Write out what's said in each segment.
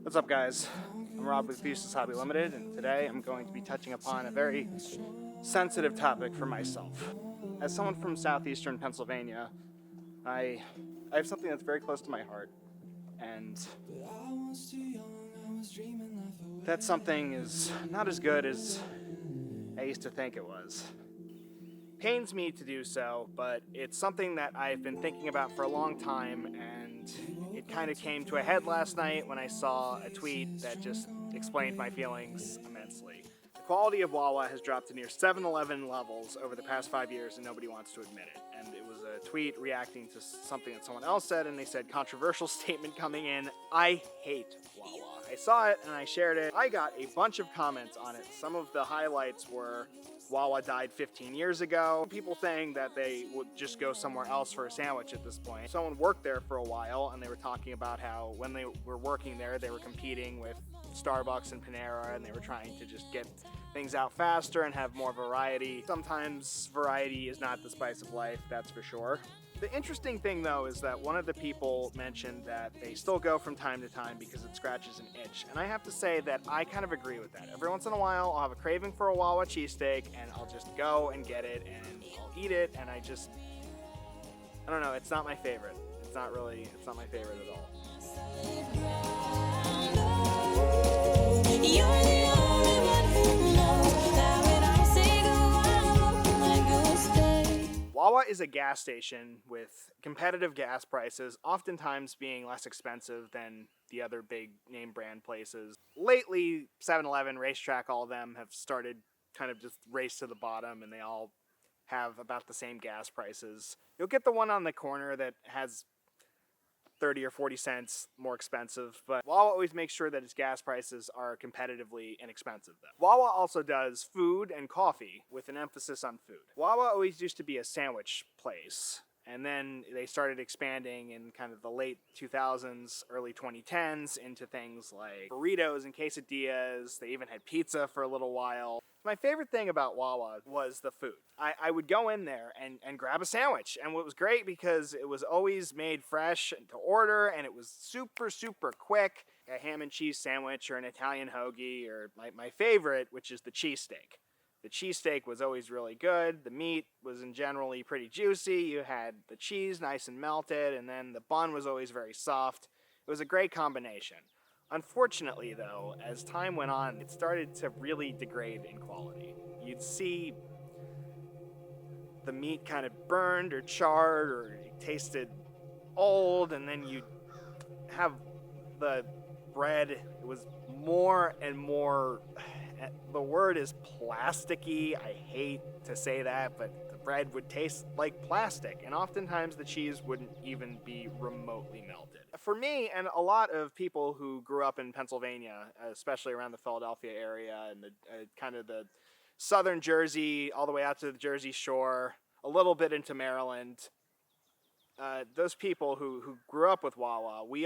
What's up, guys? I'm Rob with Fuses Hobby Limited, and today I'm going to be touching upon a very sensitive topic for myself. As someone from southeastern Pennsylvania, I have something that's very close to my heart, and that something is not as good as I used to think it was. Pains me to do so, but it's something that I've been thinking about for a long time, and it kind of came to a head last night when I saw a tweet that just explained my feelings immensely. The quality of Wawa has dropped to near 7-Eleven levels over the past 5 years, and nobody wants to admit it. And it was a tweet reacting to something that someone else said, and they said, controversial statement coming in, I hate Wawa. I saw it and I shared it. I got a bunch of comments on it. Some of the highlights were, Wawa died 15 years ago. People saying that they would just go somewhere else for a sandwich at this point. Someone worked there for a while, and they were talking about how when they were working there, they were competing with Starbucks and Panera, and they were trying to just get things out faster and have more variety. Sometimes variety is not the spice of life, that's for sure. The interesting thing, though, is that one of the people mentioned that they still go from time to time because it scratches an itch. And I have to say that I kind of agree with that. Every once in a while, I'll have a craving for a Wawa cheesesteak, and I'll just go and get it, and I'll eat it, and I don't know, it's not my favorite. It's not my favorite at all. You're the only one who knows that when I say go, I go stay. Wawa is a gas station with competitive gas prices, oftentimes being less expensive than the other big name brand places. Lately, 7-Eleven, Racetrack, all of them have started kind of just race to the bottom, and they all have about the same gas prices. You'll get the one on the corner that has 30 or 40 cents more expensive, but Wawa always makes sure that its gas prices are competitively inexpensive, though. Wawa also does food and coffee with an emphasis on food. Wawa always used to be a sandwich place, and then they started expanding in kind of the late 2000s, early 2010s into things like burritos and quesadillas. They even had pizza for a little while. My favorite thing about Wawa was the food. I would go in there and grab a sandwich, and it was great because it was always made fresh to order, and it was super, super quick. A ham and cheese sandwich or an Italian hoagie, or my favorite, which is the cheesesteak. The cheesesteak was always really good. The meat was generally pretty juicy. You had the cheese nice and melted, and then the bun was always very soft. It was a great combination. Unfortunately, though, as time went on, it started to really degrade in quality. You'd see the meat kind of burned or charred, or it tasted old, and then you'd have the bread. It was more and more, the word is plasticky. I hate to say that, but the bread would taste like plastic, and oftentimes the cheese wouldn't even be remotely melted. For me, and a lot of people who grew up in Pennsylvania, especially around the Philadelphia area and the kind of the southern Jersey, all the way out to the Jersey Shore, a little bit into Maryland, those people who grew up with Wawa, we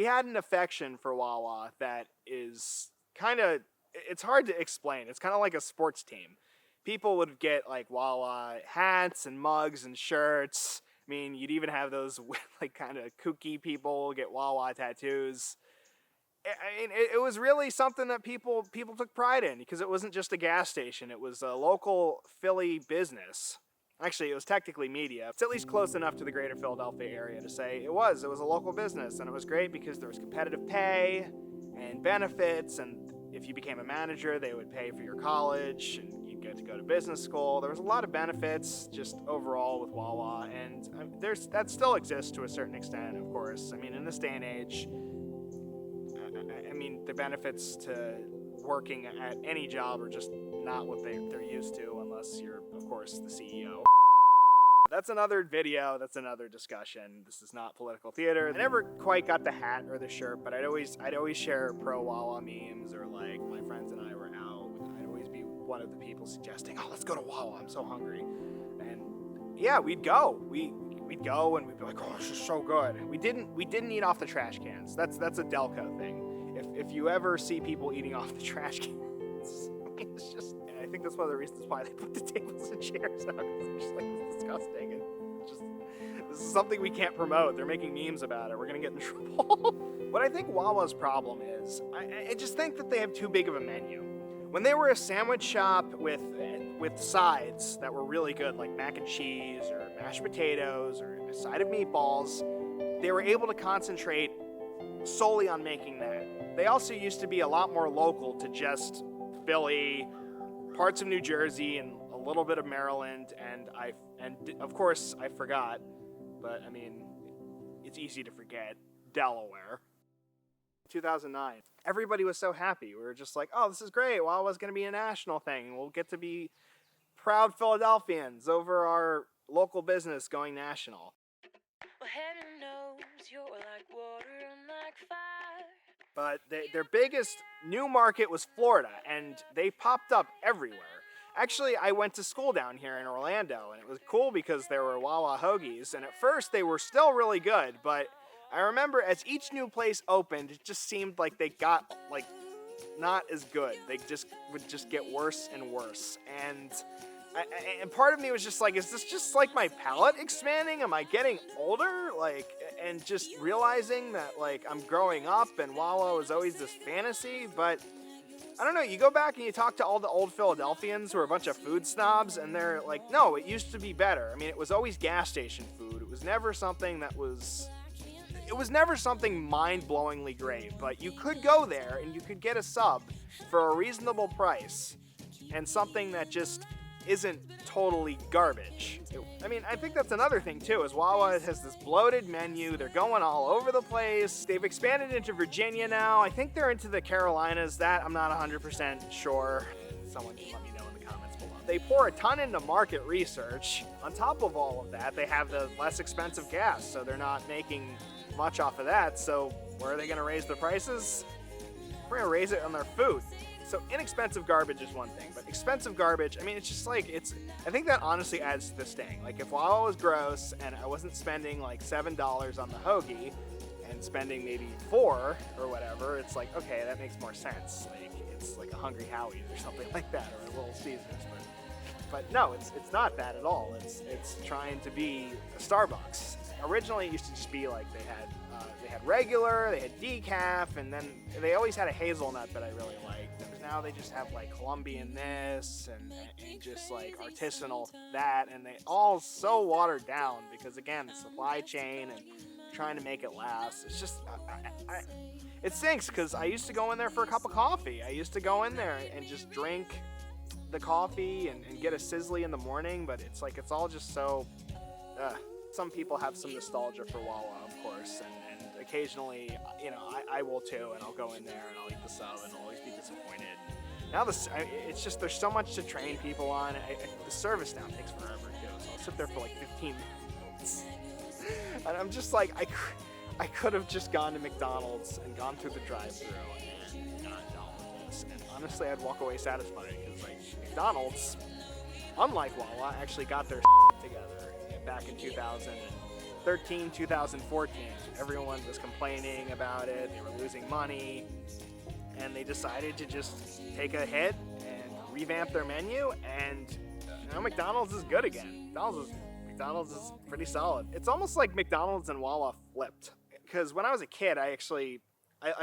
had an affection for Wawa that is kind of, it's hard to explain. It's kind of like a sports team. People would get like Wawa hats and mugs and shirts. I mean, you'd even have those like kind of kooky people get Wawa tattoos. I mean, it was really something that people took pride in, because it wasn't just a gas station. It was a local Philly business. Actually, it was technically media. It's at least close enough to the greater Philadelphia area to say it was a local business, and it was great because there was competitive pay and benefits, and if you became a manager, they would pay for your college, and you'd get to go to business school. There was a lot of benefits just overall with Wawa, and that still exists to a certain extent, of course. I mean, in this day and age, I mean, the benefits to working at any job are just not what they're used to, unless you're, of course, the CEO. That's another video, that's another discussion. This is not political theater. I never quite got the hat or the shirt, but I'd always share pro Wawa memes, or like my friends and I were out, I'd always be one of the people suggesting, oh, let's go to Wawa, I'm so hungry. And yeah, we'd go. We'd go and we'd be like, oh, this is so good. We didn't eat off the trash cans. That's a Delco thing. If you ever see people eating off the trash cans, it's just, I think that's one of the reasons why they put the tables and chairs out, because they're just like, it's disgusting, and just, this is something we can't promote. They're making memes about it. We're gonna get in trouble. What I think Wawa's problem is, I just think that they have too big of a menu. When they were a sandwich shop with sides that were really good, like mac and cheese or mashed potatoes or a side of meatballs, they were able to concentrate solely on making that. They also used to be a lot more local to just Philly, parts of New Jersey, and a little bit of Maryland, and of course I forgot, but I mean, it's easy to forget, Delaware. 2009. Everybody was so happy. We were just like, oh, this is great. Wawa's going to be a national thing. We'll get to be proud Philadelphians over our local business going national. Well, heaven knows you're like water and like fire. But their biggest new market was Florida, and they popped up everywhere. Actually, I went to school down here in Orlando, and it was cool because there were Wawa hoagies, and at first they were still really good, but I remember as each new place opened, it just seemed like they got, like, not as good. They just would just get worse and worse. And part of me was just like, is this just like my palate expanding? Am I getting older? Like, and just realizing that, like, I'm growing up and Wawa was always this fantasy. But I don't know, you go back and you talk to all the old Philadelphians who are a bunch of food snobs, and they're like, no, it used to be better. I mean, it was always gas station food. It was never something that was... It was never something mind-blowingly great, but you could go there and you could get a sub for a reasonable price and something that just isn't totally garbage. I mean, I think that's another thing too, is Wawa has this bloated menu. They're going all over the place. They've expanded into Virginia now. I think they're into the Carolinas. That I'm not 100% sure. Someone can let me know in the comments below. They pour a ton into market research. On top of all of that, they have the less expensive gas, so they're not making much off of that. So where are they going to raise their prices? We're going to raise it on their food. So inexpensive garbage is one thing, but expensive garbage, I mean, it's just like, I think that honestly adds to the sting. Like, if Wawa was gross and I wasn't spending like $7 on the hoagie and spending maybe $4 or whatever, it's like, okay, that makes more sense. Like, it's like a Hungry Howie's or something like that, or a Little Caesars. But no, it's not that at all. It's trying to be a Starbucks. Originally, it used to just be like they had regular, they had decaf, and then they always had a hazelnut that I really liked. And now they just have like Colombian this and just like artisanal that, and they all so watered down because, again, the supply chain and trying to make it last. It's just it stinks because I used to go in there for a cup of coffee. I used to go in there and just drink the coffee and get a sizzly in the morning, but it's like it's all just so some people have some nostalgia for Wawa, of course, and occasionally, you know, I will too, and I'll go in there and I'll eat the sub and I'll always be disappointed. Now it's just, there's so much to train people on. The service now takes forever too, so I'll sit there for like 15 minutes. And I'm just like, I could have just gone to McDonald's and gone through the drive-thru and gotten all of this. And honestly, I'd walk away satisfied because, like, McDonald's, unlike Wawa, actually got their together back in 2013, 2014. Everyone was complaining about it. They were losing money. And they decided to just take a hit and revamp their menu. And now McDonald's is good again. McDonald's is pretty solid. It's almost like McDonald's and Wawa flipped. Because when I was a kid, I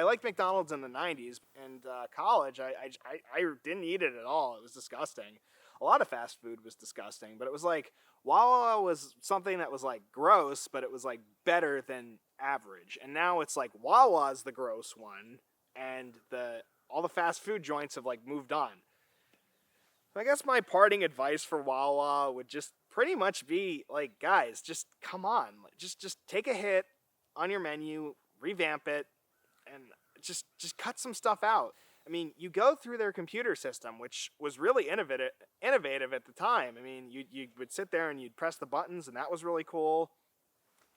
liked McDonald's in the 90s. And college, I didn't eat it at all. It was disgusting. A lot of fast food was disgusting. But it was like, Wawa was something that was like gross, but it was like better than average. And now it's like Wawa's the gross one. And all the fast food joints have like moved on. So I guess my parting advice for Wawa would just pretty much be like, guys, just come on, just take a hit on your menu, revamp it, and just cut some stuff out. I mean, you go through their computer system, which was really innovative at the time. I mean, you would sit there and you'd press the buttons, and that was really cool.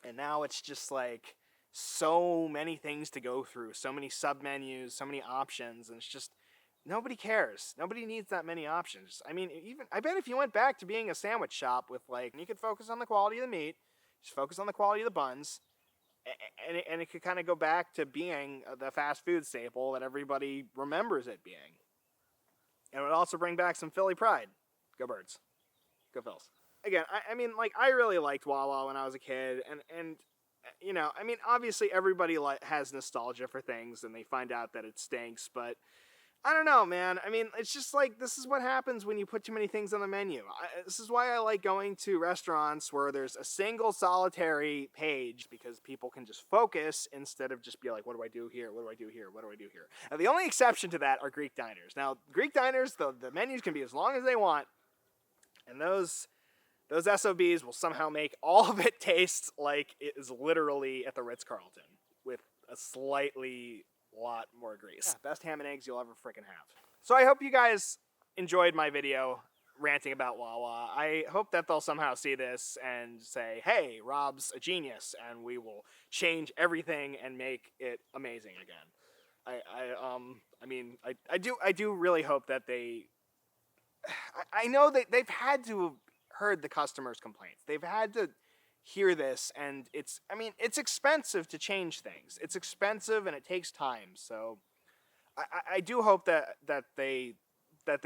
And now it's just like so many things to go through, so many sub-menus, so many options, and it's just, nobody cares. Nobody needs that many options. I mean, I bet if you went back to being a sandwich shop with like, you could focus on the quality of the meat, just focus on the quality of the buns, and it could kind of go back to being the fast food staple that everybody remembers it being. And it would also bring back some Philly pride. Go Birds. Go Phils. Again, I mean, like, I really liked Wawa when I was a kid, and You know, I mean, obviously everybody has nostalgia for things and they find out that it stinks, but I don't know, man. I mean, it's just like this is what happens when you put too many things on the menu. This is why I like going to restaurants where there's a single solitary page because people can just focus instead of just be like, what do I do here? What do I do here? What do I do here? Now, the only exception to that are Greek diners. Now, Greek diners, the menus can be as long as they want, and those SOBs will somehow make all of it taste like it is literally at the Ritz-Carlton with a slightly lot more grease. Yeah, best ham and eggs you'll ever freaking have. So I hope you guys enjoyed my video ranting about Wawa. I hope that they'll somehow see this and say, hey, Rob's a genius, and we will change everything and make it amazing again. I do really hope that they... I know that they've had to have heard the customers' complaints. They've had to hear this, and it's expensive to change things. It's expensive and it takes time. So I do hope that they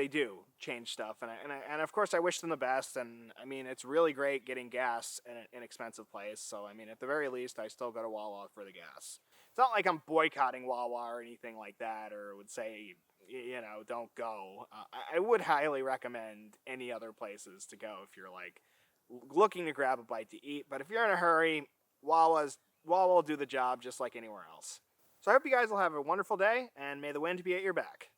do change stuff, and of course I wish them the best. And I mean, it's really great getting gas in an inexpensive place. So I mean, at the very least, I still go to Wawa for the gas. It's not like I'm boycotting Wawa or anything like that, or would say, you know, don't go. I would highly recommend any other places to go if you're like looking to grab a bite to eat. But if you're in a hurry, Wawa will do the job just like anywhere else. So I hope you guys will have a wonderful day, and may the wind be at your back.